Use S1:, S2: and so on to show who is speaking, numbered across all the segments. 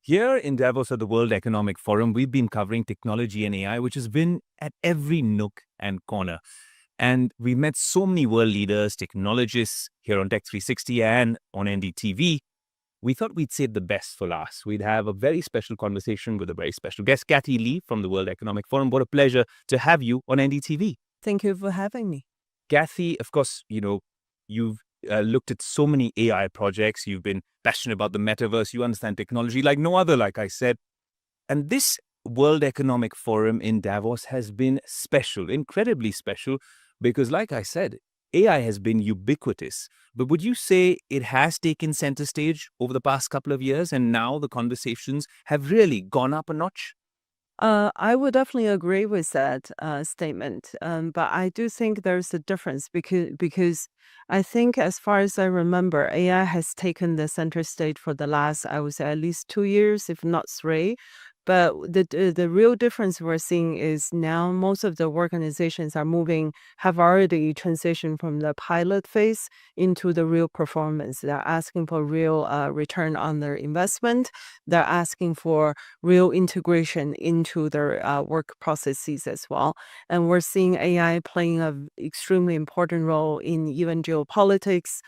S1: Here in Davos at the World Economic Forum, we've been covering technology and AI, which has been at every nook and corner. And we met so many world leaders, technologists here on Tech 360 and on NDTV. We thought we'd save the best for last. We'd have a very special conversation with a very special guest, Cathy from the World Economic Forum. What a pleasure to have you on NDTV.
S2: Thank you for having me.
S1: Cathy, of course, you've looked at so many AI projects. You've been passionate about the metaverse. You understand technology like no other, like I said. And this World Economic Forum in Davos has been special, incredibly special, because like I said, AI has been ubiquitous. But would you say it has taken center stage over the past couple of years and now the conversations have really gone up a notch?
S2: I would definitely agree with that statement, but I do think there's a difference because I think, as far as I remember, AI has taken the center stage for the last, I would say, at least 2 years, if not three. But the real difference we're seeing is now most of the organizations have already transitioned from the pilot phase into the real performance. They're asking for real return on their investment. They're asking for real integration into their work processes as well. And we're seeing AI playing an extremely important role in even geopolitics.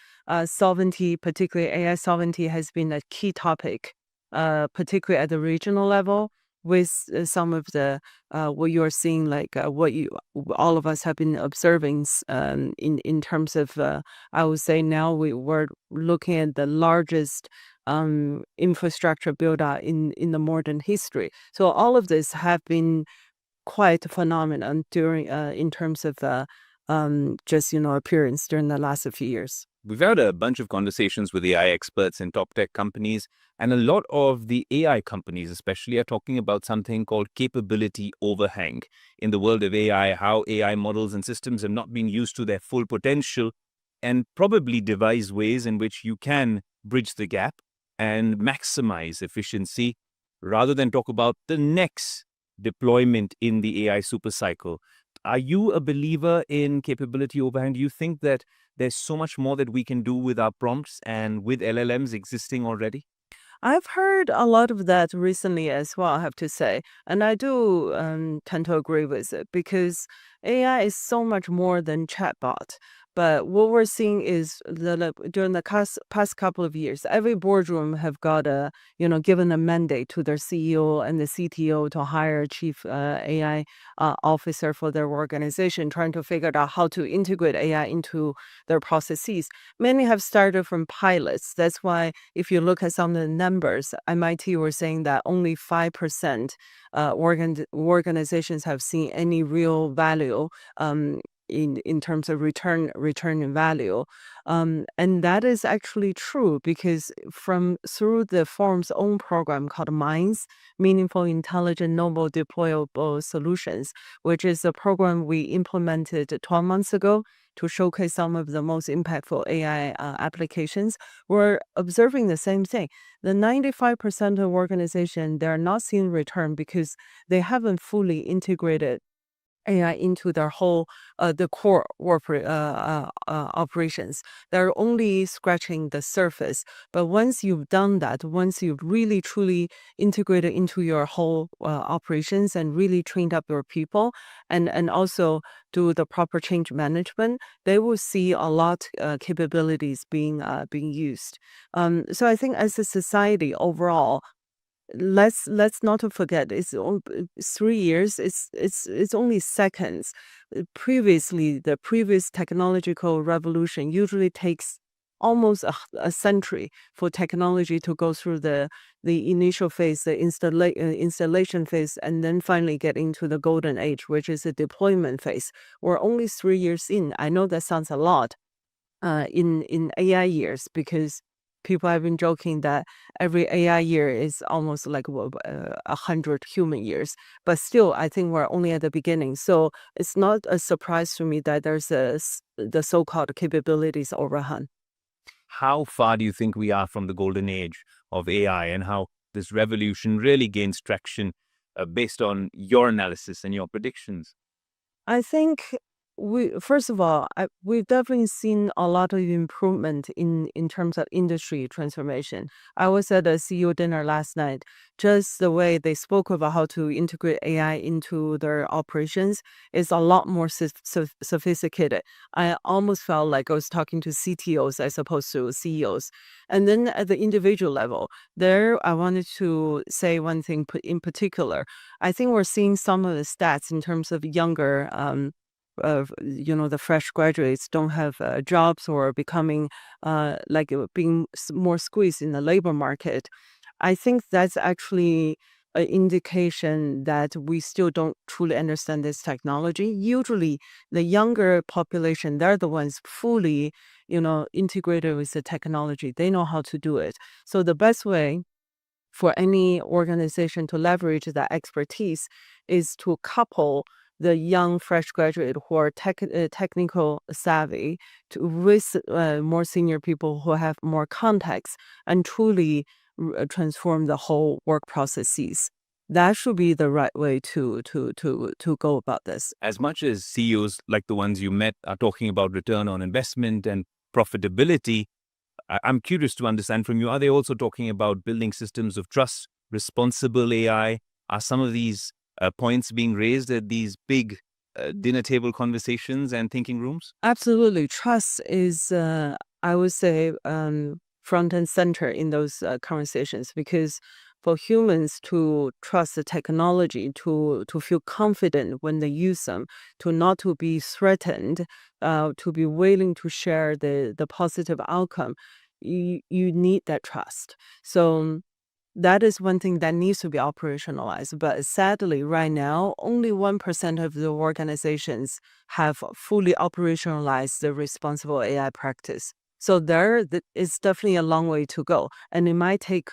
S2: Sovereignty, particularly AI sovereignty, has been a key topic, particularly at the regional level. With some of the what you're seeing, like what you all of us have been observing in terms of, I would say now we're looking at the largest infrastructure build out in the modern history. So all of this have been quite a phenomenon during in terms of just appearance during the last few years.
S1: We've had a bunch of conversations with AI experts in top tech companies, and a lot of the AI companies, especially, are talking about something called capability overhang. In the world of AI, how AI models and systems have not been used to their full potential, and probably devise ways in which you can bridge the gap and maximize efficiency rather than talk about the next deployment in the AI supercycle. Are you a believer in capability overhang? Do you think that there's so much more that we can do with our prompts and with LLMs existing already?
S2: I've heard a lot of that recently as well, I have to say. And I do tend to agree with it because AI is so much more than chatbot. But what we're seeing is during the past couple of years, every boardroom have got given a mandate to their CEO and the CTO to hire a chief AI officer for their organization, trying to figure out how to integrate AI into their processes. Many have started from pilots. That's why if you look at some of the numbers, MIT were saying that only 5% organizations have seen any real value in terms of return in value. And that is actually true because through the forum's own program called MINDS, Meaningful, Intelligent, Novel, Deployable Solutions, which is a program we implemented 12 months ago to showcase some of the most impactful AI applications, we're observing the same thing. The 95% of organization, they're not seeing return because they haven't fully integrated AI into their whole the core operations. They're only scratching the surface. But once you've done that, once you've really truly integrated into your whole operations and really trained up your people, and also do the proper change management, they will see a lot capabilities being used. So I think as a society overall, let's not forget it's 3 years. It's only seconds. Previously, the previous technological revolution usually takes almost a century for technology to go through the initial phase, the installation phase, and then finally get into the golden age, which is the deployment phase. We're only 3 years in. I know that sounds a lot in AI years, because people have been joking that every AI year is almost like 100 human years. But still, I think we're only at the beginning. So it's not a surprise to me that there's the so-called capabilities overhang.
S1: How far do you think we are from the golden age of AI, and how this revolution really gains traction based on your analysis and your predictions?
S2: I think we first of all, we've definitely seen a lot of improvement in terms of industry transformation. I was at a CEO dinner last night. Just the way they spoke about how to integrate AI into their operations is a lot more sophisticated. I almost felt like I was talking to CTOs as opposed to CEOs. And then at the individual level, there I wanted to say one thing in particular. I think we're seeing some of the stats in terms of younger the fresh graduates don't have jobs or becoming being more squeezed in the labor market. I think that's actually an indication that we still don't truly understand this technology. Usually, the younger population, they're the ones fully, integrated with the technology. They know how to do it. So the best way for any organization to leverage that expertise is to couple the young fresh graduate who are technical savvy with more senior people who have more context and truly transform the whole work processes. That should be the right way to go about this.
S1: As much as CEOs like the ones you met are talking about return on investment and profitability, I'm curious to understand from you, are they also talking about building systems of trust, responsible AI? Are some of these points being raised at these big dinner table conversations and thinking rooms?
S2: Absolutely. Trust is, I would say, front and center in those conversations because for humans to trust the technology, to feel confident when they use them, to not to be threatened, to be willing to share the positive outcome, you need that trust. So that is one thing that needs to be operationalized. But sadly, right now, only 1% of the organizations have fully operationalized the responsible AI practice. So there is definitely a long way to go. And it might take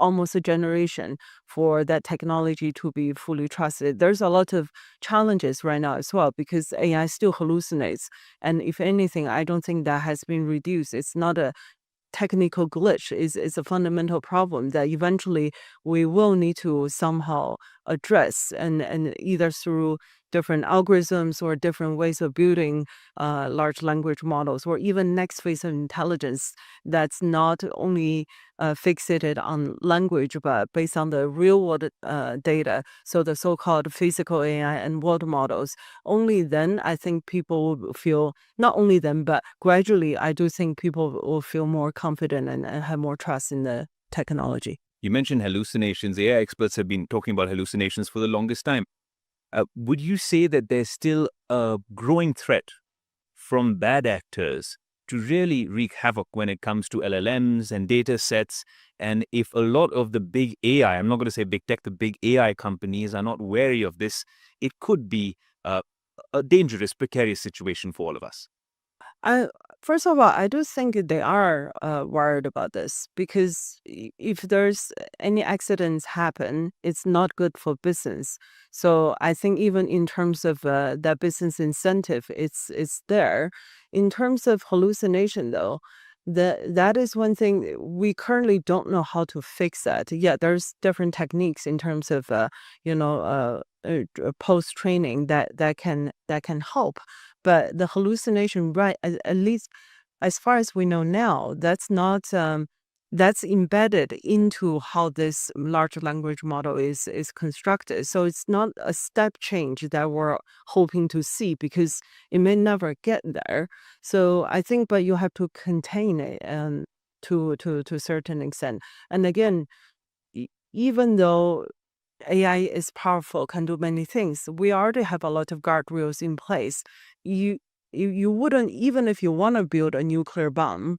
S2: almost a generation for that technology to be fully trusted. There's a lot of challenges right now as well because AI still hallucinates. And if anything, I don't think that has been reduced. It's not a technical glitch is a fundamental problem that eventually we will need to somehow address and either through different algorithms or different ways of building large language models or even next phase of intelligence that's not only fixated on language but based on the real world data, so the so-called physical AI and world models. Only then I think people will feel, not only then, but gradually, I do think people will feel more confident and have more trust in the technology.
S1: You mentioned hallucinations. AI experts have been talking about hallucinations for the longest time. Would you say that there's still a growing threat from bad actors to really wreak havoc when it comes to LLMs and data sets? And if a lot of the big AI, I'm not going to say big tech, the big AI companies are not wary of this, it could be a dangerous, precarious situation for all of us.
S2: I First of all, I do think they are worried about this because if there's any accidents happen, it's not good for business. So I think even in terms of that business incentive, it's there. In terms of hallucination, though, that is one thing we currently don't know how to fix that. Yeah, there's different techniques in terms of post training that can help, but the hallucination, right, at least as far as we know now, that's not that's embedded into how this large language model is constructed. So it's not a step change that we're hoping to see because it may never get there. So I think, but you have to contain it to a certain extent. And again, even though AI is powerful, can do many things. We already have a lot of guardrails in place. You you wouldn't, even if you want to build a nuclear bomb,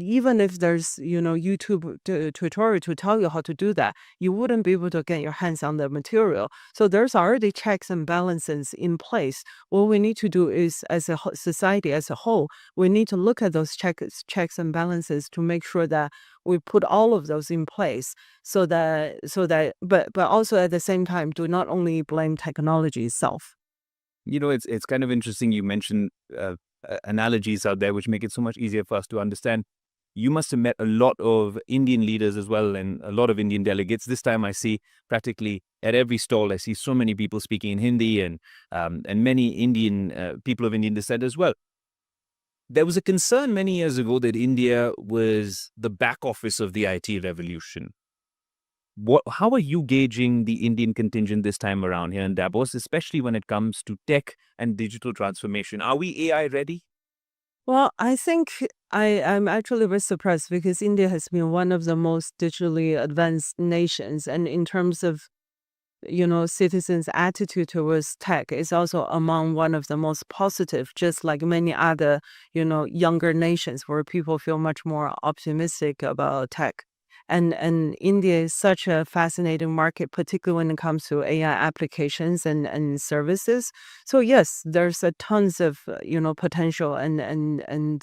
S2: even if there's YouTube tutorial to tell you how to do that, you wouldn't be able to get your hands on the material. So there's already checks and balances in place. What we need to do is, as a society as a whole, we need to look at those checks and balances to make sure that we put all of those in place but also at the same time do not only blame technology itself.
S1: It's kind of interesting. You mentioned analogies out there which make it so much easier for us to understand. you must have met a lot of Indian leaders as well and a lot of Indian delegates. This time I see practically at every stall, I see so many people speaking in Hindi and many Indian people of Indian descent as well. There was a concern many years ago that India was the back office of the IT revolution. How are you gauging the Indian contingent this time around here in Davos, especially when it comes to tech and digital transformation? Are we AI ready?
S2: Well, I think I'm actually very surprised because India has been one of the most digitally advanced nations. And in terms of, citizens' attitude towards tech is also among one of the most positive, just like many other, younger nations where people feel much more optimistic about tech. And India is such a fascinating market, particularly when it comes to AI applications and services. So yes, there's a tons of potential and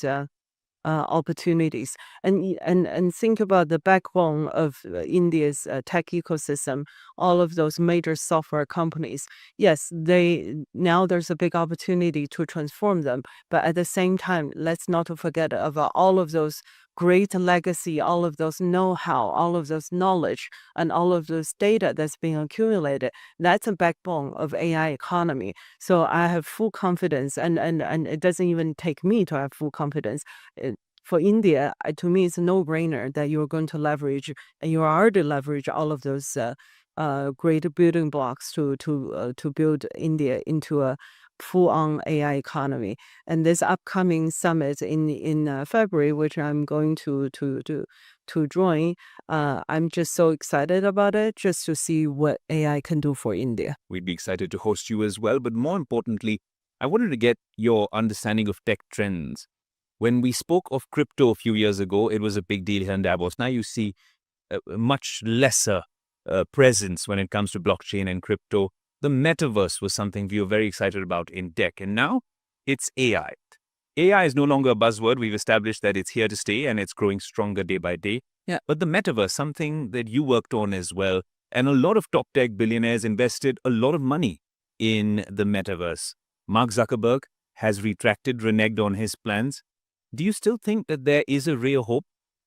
S2: opportunities. And think about the backbone of India's tech ecosystem, all of those major software companies. Yes, there's a big opportunity to transform them, but at the same time, let's not to forget about all of those great legacy, all of those know-how, all of those knowledge, and all of those data that's being accumulated. That's a backbone of AI economy. So I have full confidence, and it doesn't even take me to have full confidence. For India, to me, it's a no-brainer that you're going to leverage, and you already leverage all of those great building blocks to build India into a full-on AI economy. And this upcoming summit in February, which I'm going to join, I'm just so excited about it, just to see what AI can do for India.
S1: We'd be excited to host you as well. But more importantly, I wanted to get your understanding of tech trends. When we spoke of crypto a few years ago, it was a big deal here in Davos. Now you see a much lesser presence when it comes to blockchain and crypto. The metaverse was something we were very excited about in tech. And now it's AI. AI is no longer a buzzword. We've established that it's here to stay and it's growing stronger day by day.
S2: Yeah.
S1: But the metaverse, something that you worked on as well. And a lot of top tech billionaires invested a lot of money in the metaverse. Mark Zuckerberg has retracted, reneged on his plans. Do you still think that there is a real hope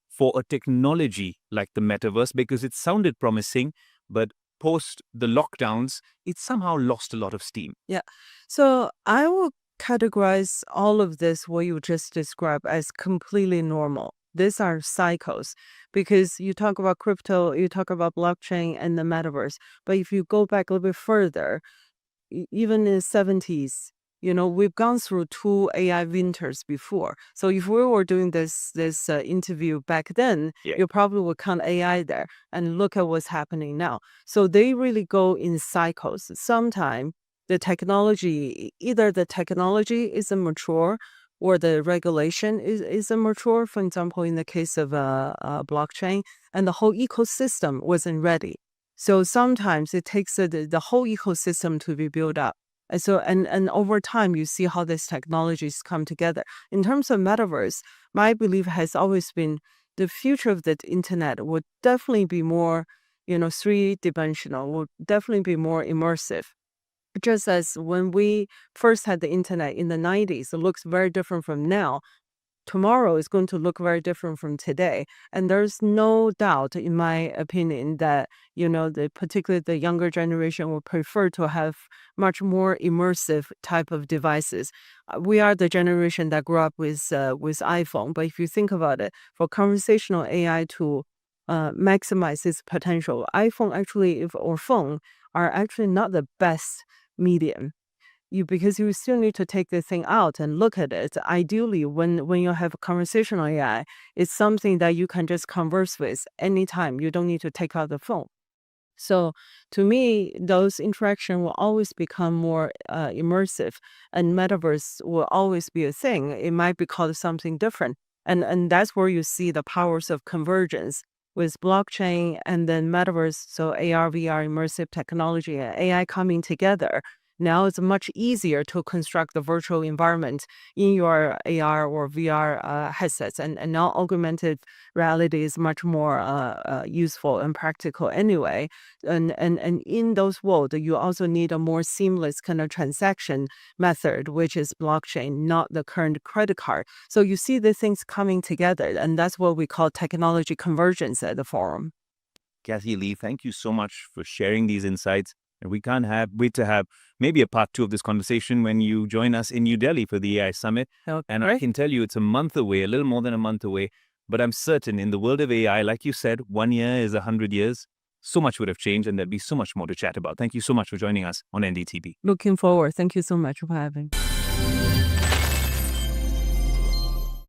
S1: for a technology like the metaverse? Because it sounded promising, but post the lockdowns, it somehow lost a lot of steam.
S2: Yeah. So I will categorize all of this, what you just described, as completely normal. These are cycles because you talk about crypto, you talk about blockchain and the metaverse. But if you go back a little bit further, even in the 70s, we've gone through two AI winters before. So if we were doing this interview back then,
S1: Yeah.
S2: you probably would count AI there and look at what's happening now. So they really go in cycles. Sometimes either the technology is immature or the regulation is immature. For example, in the case of blockchain, and the whole ecosystem wasn't ready. So sometimes it takes the whole ecosystem to be built up. And so and over time you see how these technologies come together. In terms of metaverse, my belief has always been the future of the internet would definitely be more, three-dimensional, would definitely be more immersive. Just as when we first had the internet in the 90s, it looks very different from now. Tomorrow is going to look very different from today. And there's no doubt, in my opinion, that, particularly the younger generation will prefer to have much more immersive type of devices. We are the generation that grew up with iPhone. But if you think about it, for conversational AI to maximize its potential, iPhone or phone are actually not the best medium. Because you still need to take the thing out and look at it. Ideally, when you have conversational AI, it's something that you can just converse with anytime. You don't need to take out the phone. So to me, those interaction will always become more immersive, and metaverse will always be a thing. It might be called something different, and that's where you see the powers of convergence with blockchain and then metaverse. So AR, VR, immersive technology, and AI coming together. Now it's much easier to construct the virtual environment in your AR or VR headsets. And now augmented reality is much more useful and practical anyway. And in those worlds, you also need a more seamless kind of transaction method, which is blockchain, not the current credit card. So you see the things coming together, and that's what we call technology convergence at the forum.
S1: Cathy Lee, thank you so much for sharing these insights. And we can't wait to have maybe a part 2 of this conversation when you join us in New Delhi for the AI Summit. And I can tell you it's a month away, a little more than a month away. But I'm certain in the world of AI, like you said, 1 year is 100 years. So much would have changed, and there'd be so much more to chat about. Thank you so much for joining us on NDTV.
S2: Looking forward. Thank you so much for having.